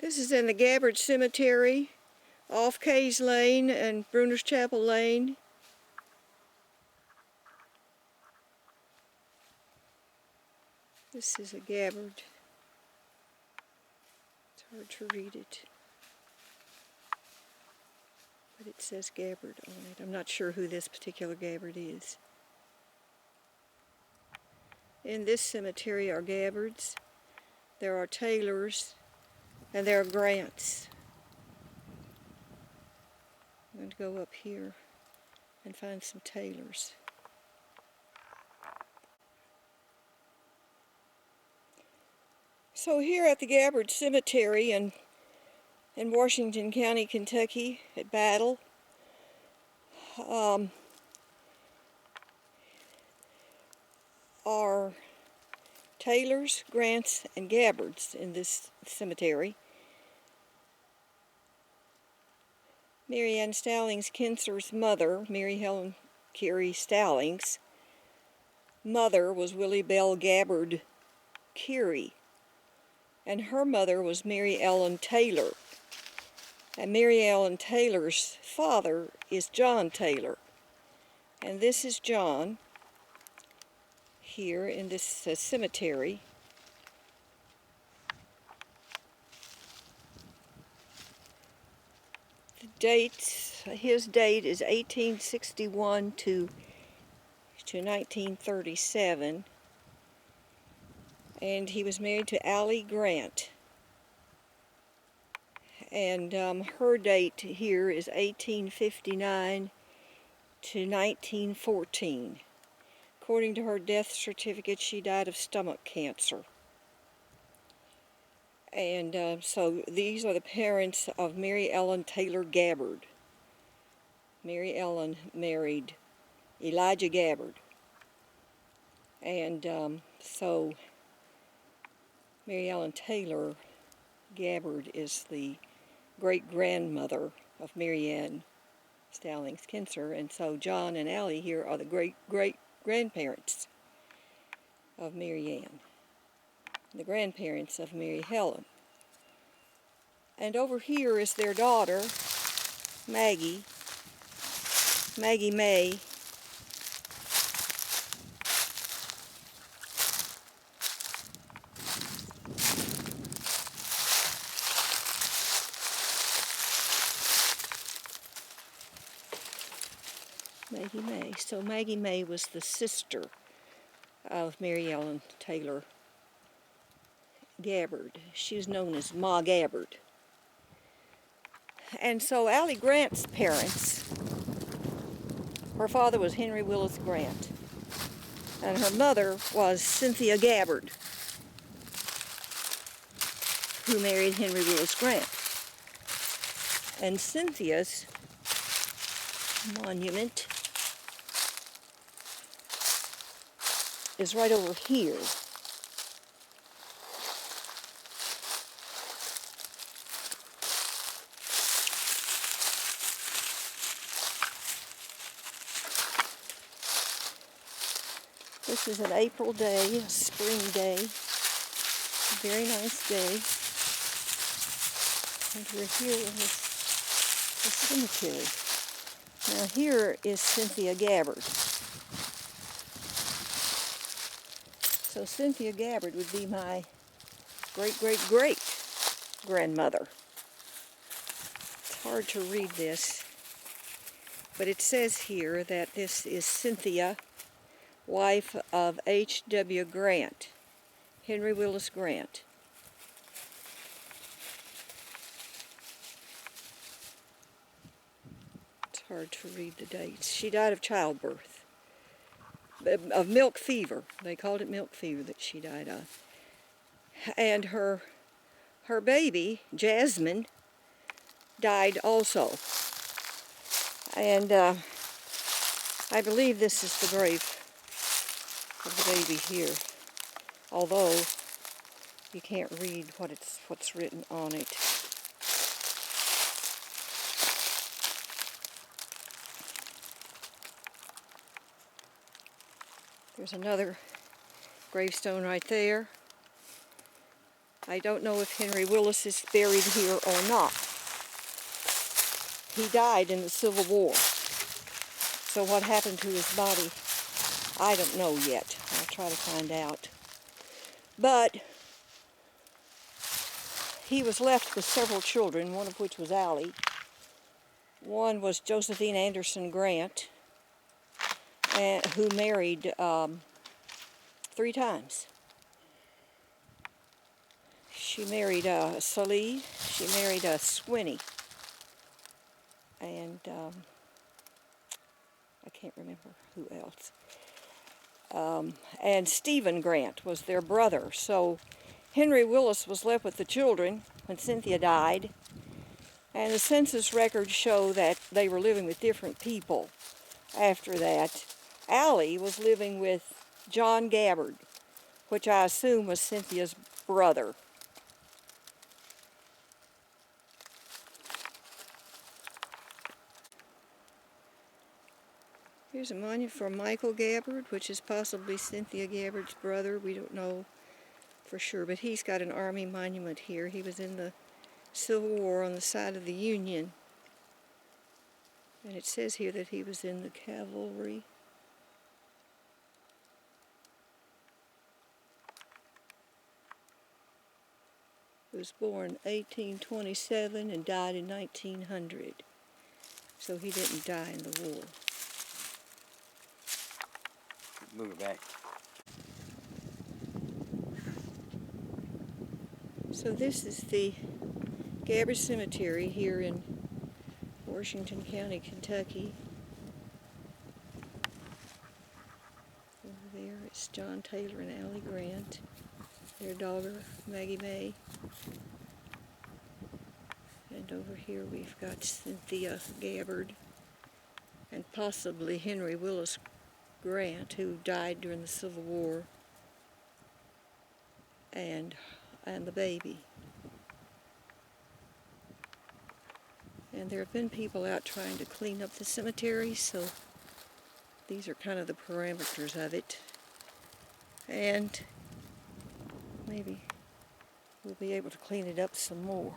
This is in the Gabhart Cemetery, off Kays Lane and Bruners Chapel Lane. This is a Gabhart. It's hard to read it, but it says Gabhart on it. I'm not sure who this particular Gabhart is. In this cemetery are Gabharts, there are Taylors, and there are Grants. I'm going to go up here and find some Taylors. So here at the Gabhart Cemetery in Washington County, Kentucky, at Battle, are Taylors, Grants, and Gabharts in this cemetery. Mary Ann Stallings Kinser's mother, Mary Helen Carey Stallings' mother was Willie Bell Gabbard Carey, and her mother was Mary Ellen Taylor. And Mary Ellen Taylor's father is John Taylor. And this is John here in this cemetery. The dates, his date is 1861 to 1937. And he was married to Allie Grant. And her date here is 1859 to 1914. According to her death certificate, she died of stomach cancer. And so these are the parents of Mary Ellen Taylor Gabbard. Mary Ellen married Elijah Gabbard. And so Mary Ellen Taylor Gabbard is the great-grandmother of Mary Ann Stallings Kinser, and so John and Allie here are the great-great-grandparents of Mary Ann, the grandparents of Mary Helen. And over here is their daughter, Maggie May. Maggie May. So Maggie May was the sister of Mary Ellen Taylor Gabbard. She was known as Ma Gabbard. And so Allie Grant's parents, her father was Henry Willis Grant, and her mother was Cynthia Gabbard, who married Henry Willis Grant. And Cynthia's monument is right over here. This is an April day, a spring day, a very nice day. And we're here in the cemetery. Now here is Cynthia Gabbard. So Cynthia Gabbard would be my great-great-great-grandmother. It's hard to read this, but it says here that this is Cynthia, wife of H.W. Grant, Henry Willis Grant. It's hard to read the dates. She died of childbirth, of milk fever. They called it milk fever that she died of. And her baby, Jasmine, died also. And I believe this is the grave of the baby here, although you can't read what's written on it. There's another gravestone right there. I don't know if Henry Willis is buried here or not. He died in the Civil War. So what happened to his body, I don't know yet. I'll try to find out. But he was left with several children, one of which was Allie. One was Josephine Anderson Grant, who married 3 times. She married Salih, she married Swinney, and I can't remember who else. And Stephen Grant was their brother. So Henry Willis was left with the children when Cynthia died, and the census records show that they were living with different people after that. Allie was living with John Gabhart, which I assume was Cynthia's brother. Here's a monument for Michael Gabhart, which is possibly Cynthia Gabhart's brother. We don't know for sure, but he's got an army monument here. He was in the Civil War on the side of the Union. And it says here that he was in the cavalry. He was born 1827 and died in 1900. So he didn't die in the war. Move it back. So this is the Gabhart Cemetery here in Washington County, Kentucky. Over there it's John Taylor and Allie Grant, their daughter Maggie May. And over here we've got Cynthia Gabhart and possibly Henry Willis Grant, who died during the Civil War, and the baby. And there have been people out trying to clean up the cemetery, so these are kind of the parameters of it. And maybe we'll be able to clean it up some more.